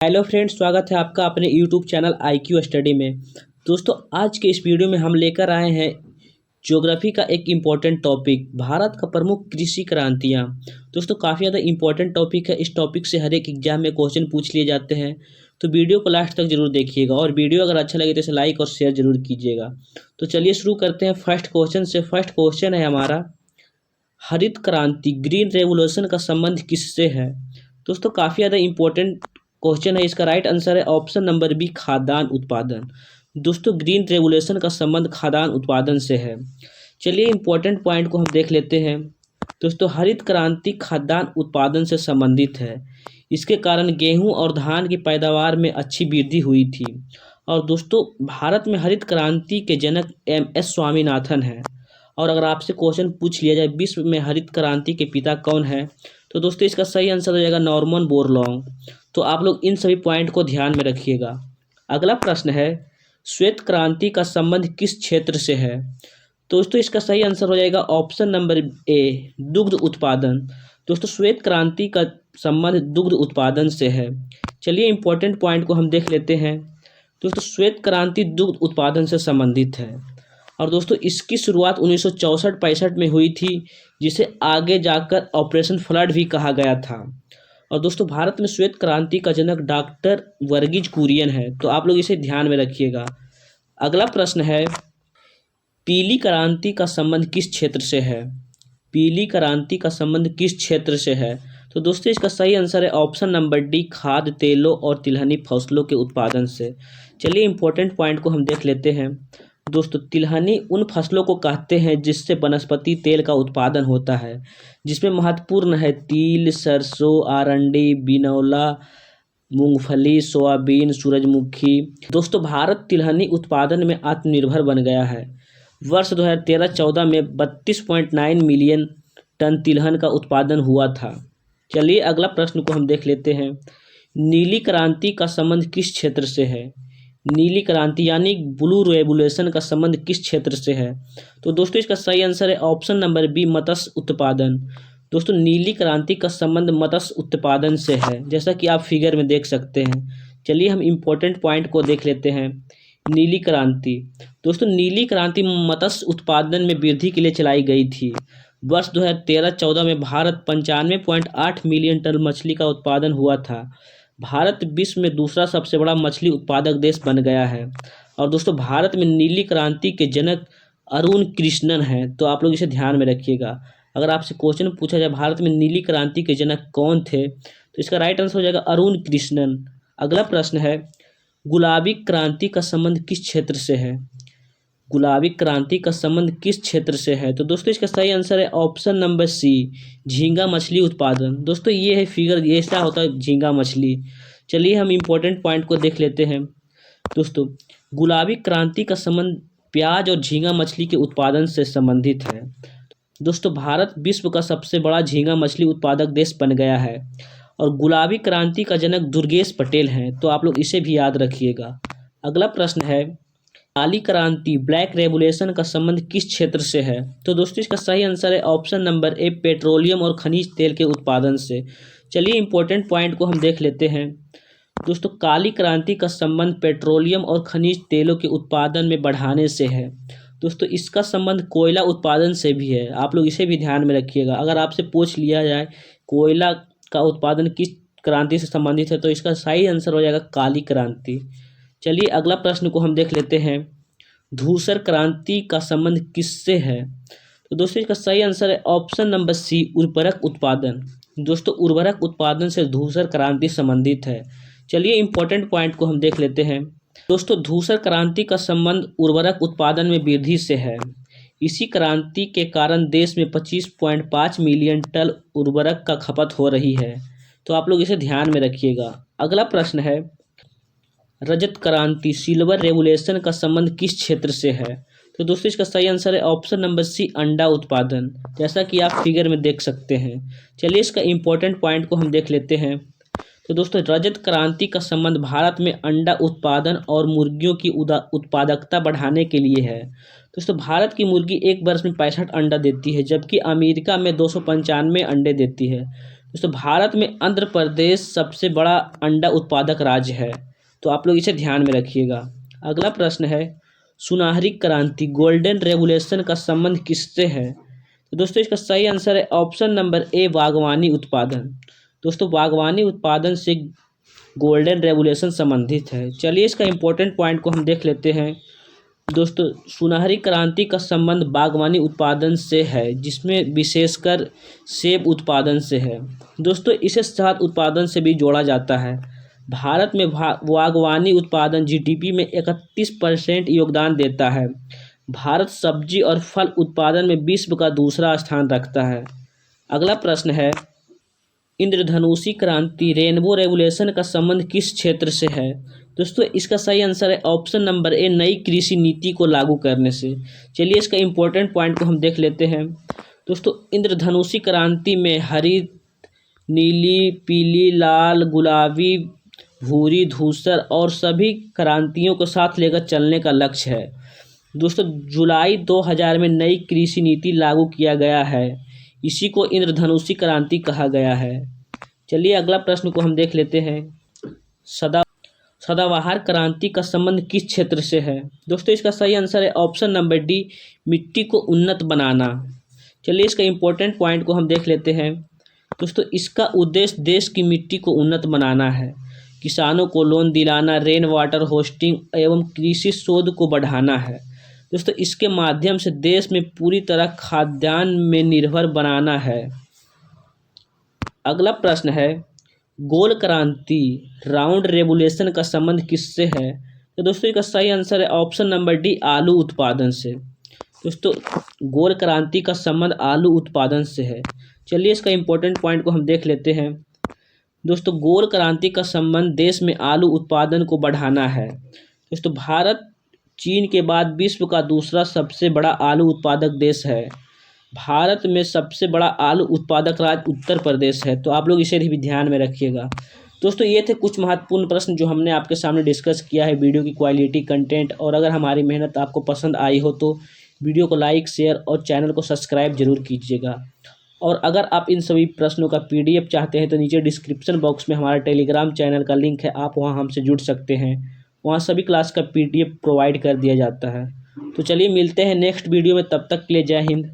Hello friends, स्वागत है आपका अपने यूट्यूब चैनल IQ स्टडी में। दोस्तों, आज के इस वीडियो में हम लेकर आए हैं ज्योग्राफी का एक इम्पॉर्टेंट टॉपिक, भारत का प्रमुख कृषि क्रांतियाँ। दोस्तों, काफ़ी ज़्यादा इम्पॉर्टेंट टॉपिक है। इस टॉपिक से हर एक एग्जाम में क्वेश्चन पूछ लिए जाते हैं, तो वीडियो को लास्ट तक जरूर देखिएगा और वीडियो अगर अच्छा लगे तो इसे लाइक और शेयर जरूर कीजिएगा। तो चलिए शुरू करते हैं फर्स्ट क्वेश्चन से। फर्स्ट क्वेश्चन है हमारा, हरित क्रांति ग्रीन रेवोल्यूशन का संबंध किससे है। दोस्तों, काफ़ी ज़्यादा इम्पोर्टेंट क्वेश्चन है। इसका राइट आंसर है ऑप्शन नंबर बी, खाद्यान्न उत्पादन। दोस्तों, ग्रीन रेवोल्यूशन का संबंध खाद्यान्न उत्पादन से है। चलिए इंपॉर्टेंट पॉइंट को हम देख लेते हैं। दोस्तों, हरित क्रांति खाद्यान्न उत्पादन से संबंधित है। इसके कारण गेहूं और धान की पैदावार में अच्छी वृद्धि हुई थी। और दोस्तों, भारत में हरित क्रांति के जनक MS स्वामीनाथन हैं। और अगर आपसे क्वेश्चन पूछ लिया जाए विश्व में हरित क्रांति के पिता कौन है, तो दोस्तों इसका सही आंसर हो जाएगा नॉर्मन बोरलॉन्ग। तो आप लोग इन सभी पॉइंट को ध्यान में रखिएगा। अगला प्रश्न है, श्वेत क्रांति का संबंध किस क्षेत्र से है। दोस्तों, इसका सही आंसर हो जाएगा ऑप्शन नंबर ए, दुग्ध उत्पादन। दोस्तों, श्वेत क्रांति का संबंध दुग्ध उत्पादन से है। चलिए इंपॉर्टेंट पॉइंट को हम देख लेते हैं। दोस्तों, श्वेत क्रांति दुग्ध उत्पादन से संबंधित है। और दोस्तों, इसकी शुरुआत 1964-65 में हुई थी, जिसे आगे जाकर ऑपरेशन फ्लड भी कहा गया था। और दोस्तों, भारत में श्वेत क्रांति का जनक डॉक्टर वर्गीज कुरियन है, तो आप लोग इसे ध्यान में रखिएगा। अगला प्रश्न है, पीली क्रांति का संबंध किस क्षेत्र से है। पीली क्रांति का संबंध किस क्षेत्र से है। तो दोस्तों, इसका सही आंसर है ऑप्शन नंबर डी, खाद्य तेलों और तिलहनी फसलों के उत्पादन से। चलिए इंपॉर्टेंट पॉइंट को हम देख लेते हैं। दोस्तों, तिलहनी उन फसलों को कहते हैं जिससे वनस्पति तेल का उत्पादन होता है, जिसमें महत्वपूर्ण है तिल, सरसों, अरंडी, बिनौला, मूंगफली, सोयाबीन, सूरजमुखी। दोस्तों, भारत तिलहनी उत्पादन में आत्मनिर्भर बन गया है। वर्ष 2013-14 में 32.9 मिलियन टन तिलहन का उत्पादन हुआ था। चलिए अगला प्रश्न को हम देख लेते हैं। नीली क्रांति का संबंध किस क्षेत्र से है। नीली क्रांति यानी ब्लू रेवोल्यूशन का संबंध किस क्षेत्र से है। तो दोस्तों, इसका सही आंसर है ऑप्शन नंबर बी, मत्स्य उत्पादन। दोस्तों, नीली क्रांति का संबंध मत्स्य उत्पादन से है, जैसा कि आप फिगर में देख सकते हैं। चलिए हम इम्पोर्टेंट पॉइंट को देख लेते हैं। नीली क्रांति, दोस्तों नीली क्रांति मत्स्य उत्पादन में वृद्धि के लिए चलाई गई थी। वर्ष 2013-14 में भारत 95.8 मिलियन टन मछली का उत्पादन हुआ था। भारत विश्व में दूसरा सबसे बड़ा मछली उत्पादक देश बन गया है। और दोस्तों, भारत में नीली क्रांति के जनक अरुण कृष्णन हैं, तो आप लोग इसे ध्यान में रखिएगा। अगर आपसे क्वेश्चन पूछा जाए भारत में नीली क्रांति के जनक कौन थे, तो इसका राइट आंसर हो जाएगा अरुण कृष्णन। अगला प्रश्न है, गुलाबी क्रांति का संबंध किस क्षेत्र से है। गुलाबी क्रांति का संबंध किस क्षेत्र से है। तो दोस्तों, इसका सही आंसर है ऑप्शन नंबर सी, झींगा मछली उत्पादन। दोस्तों, ये है फिगर, ये ऐसा होता है झींगा मछली। चलिए हम इम्पोर्टेंट पॉइंट को देख लेते हैं। दोस्तों, गुलाबी क्रांति का संबंध प्याज और झींगा मछली के उत्पादन से संबंधित है। दोस्तों, भारत विश्व का सबसे बड़ा झींगा मछली उत्पादक देश बन गया है। और गुलाबी क्रांति का जनक दुर्गेश पटेल हैं, तो आप लोग इसे भी याद रखिएगा। अगला प्रश्न है, काली क्रांति ब्लैक रेवोल्यूशन का संबंध किस क्षेत्र से है। तो दोस्तों, इसका सही आंसर है ऑप्शन नंबर ए, पेट्रोलियम और खनिज तेल के उत्पादन से। चलिए इंपॉर्टेंट पॉइंट को हम देख लेते हैं। दोस्तों, काली क्रांति का संबंध पेट्रोलियम और खनिज तेलों के उत्पादन में बढ़ाने से है। दोस्तों, इसका संबंध कोयला उत्पादन से भी है, आप लोग इसे भी ध्यान में रखिएगा। अगर आपसे पूछ लिया जाए कोयला का उत्पादन किस क्रांति से संबंधित है, तो इसका सही आंसर हो जाएगा काली क्रांति। चलिए अगला प्रश्न को हम देख लेते हैं। धूसर क्रांति का संबंध किससे है। तो दोस्तों, इसका सही आंसर है ऑप्शन नंबर सी, उर्वरक उत्पादन। दोस्तों, उर्वरक उत्पादन से धूसर क्रांति संबंधित है। चलिए इंपॉर्टेंट पॉइंट को हम देख लेते हैं। दोस्तों, धूसर क्रांति का संबंध उर्वरक उत्पादन में वृद्धि से है। इसी क्रांति के कारण देश में 25.5 मिलियन टन उर्वरक का खपत हो रही है, तो आप लोग इसे ध्यान में रखिएगा। अगला प्रश्न है, रजत क्रांति सिल्वर रेवोल्यूशन का संबंध किस क्षेत्र से है। तो दोस्तों, इसका सही आंसर है ऑप्शन नंबर सी, अंडा उत्पादन, जैसा कि आप फिगर में देख सकते हैं। चलिए इसका इंपॉर्टेंट पॉइंट को हम देख लेते हैं। तो दोस्तों, रजत क्रांति का संबंध भारत में अंडा उत्पादन और मुर्गियों की उत्पादकता बढ़ाने के लिए है। दोस्तों, भारत की मुर्गी एक वर्ष में 65 अंडा देती है, जबकि अमेरिका में 295 अंडे देती है। दोस्तों भारत में आंध्र प्रदेश सबसे बड़ा अंडा उत्पादक राज्य है, तो आप लोग इसे ध्यान में रखिएगा। अगला प्रश्न है, सुनहरी क्रांति गोल्डन रेवोल्यूशन का संबंध किससे है? तो दोस्तों इसका सही आंसर है ऑप्शन नंबर ए, बागवानी उत्पादन। दोस्तों बागवानी उत्पादन से गोल्डन रेवोल्यूशन संबंधित है। चलिए इसका इम्पोर्टेंट पॉइंट को हम देख लेते हैं। दोस्तों सुनहरी क्रांति का संबंध बागवानी उत्पादन से है, जिसमें विशेषकर सेब उत्पादन से है। दोस्तों इसे शहद उत्पादन से भी जोड़ा जाता है। भारत में बागवानी उत्पादन जीडीपी में 31% योगदान देता है। भारत सब्जी और फल उत्पादन में विश्व का दूसरा स्थान रखता है। अगला प्रश्न है, इंद्रधनुषी क्रांति रेनबो रेवोल्यूशन का संबंध किस क्षेत्र से है? दोस्तों इसका सही आंसर है ऑप्शन नंबर ए, नई कृषि नीति को लागू करने से। चलिए इसका इम्पोर्टेंट पॉइंट को हम देख लेते हैं। दोस्तों इंद्रधनुषी क्रांति में हरी, नीली, पीली, लाल, गुलाबी, भूरी, धूसर और सभी क्रांतियों को साथ लेकर चलने का लक्ष्य है। दोस्तों जुलाई 2000 में नई कृषि नीति लागू किया गया है, इसी को इंद्रधनुषी क्रांति कहा गया है। चलिए अगला प्रश्न को हम देख लेते हैं। सदाबहार क्रांति का संबंध किस क्षेत्र से है? दोस्तों इसका सही आंसर है ऑप्शन नंबर डी, मिट्टी को उन्नत बनाना। चलिए इसका इम्पोर्टेंट पॉइंट को हम देख लेते हैं। दोस्तों इसका उद्देश्य देश की मिट्टी को उन्नत बनाना है, किसानों को लोन दिलाना, रेन वाटर होस्टिंग एवं कृषि शोध को बढ़ाना है। दोस्तों इसके माध्यम से देश में पूरी तरह खाद्यान्न में निर्भर बनाना है। अगला प्रश्न है, गोल क्रांति राउंड रेवोल्यूशन का संबंध किससे है? तो दोस्तों इसका सही आंसर है ऑप्शन नंबर डी, आलू उत्पादन से। दोस्तों गोल क्रांति का संबंध आलू उत्पादन से है। चलिए इसका इम्पोर्टेंट पॉइंट को हम देख लेते हैं। दोस्तों गोल क्रांति का संबंध देश में आलू उत्पादन को बढ़ाना है। दोस्तों भारत चीन के बाद विश्व का दूसरा सबसे बड़ा आलू उत्पादक देश है। भारत में सबसे बड़ा आलू उत्पादक राज्य उत्तर प्रदेश है, तो आप लोग इसे भी ध्यान में रखिएगा। दोस्तों ये थे कुछ महत्वपूर्ण प्रश्न जो हमने आपके सामने डिस्कस किया है। वीडियो की क्वालिटी, कंटेंट और अगर हमारी मेहनत आपको पसंद आई हो तो वीडियो को लाइक, शेयर और चैनल को सब्सक्राइब जरूर कीजिएगा। और अगर आप इन सभी प्रश्नों का PDF चाहते हैं तो नीचे डिस्क्रिप्शन बॉक्स में हमारा टेलीग्राम चैनल का लिंक है, आप वहां हमसे जुड़ सकते हैं। वहां सभी क्लास का PDF प्रोवाइड कर दिया जाता है। तो चलिए मिलते हैं नेक्स्ट वीडियो में, तब तक के लिए जय हिंद।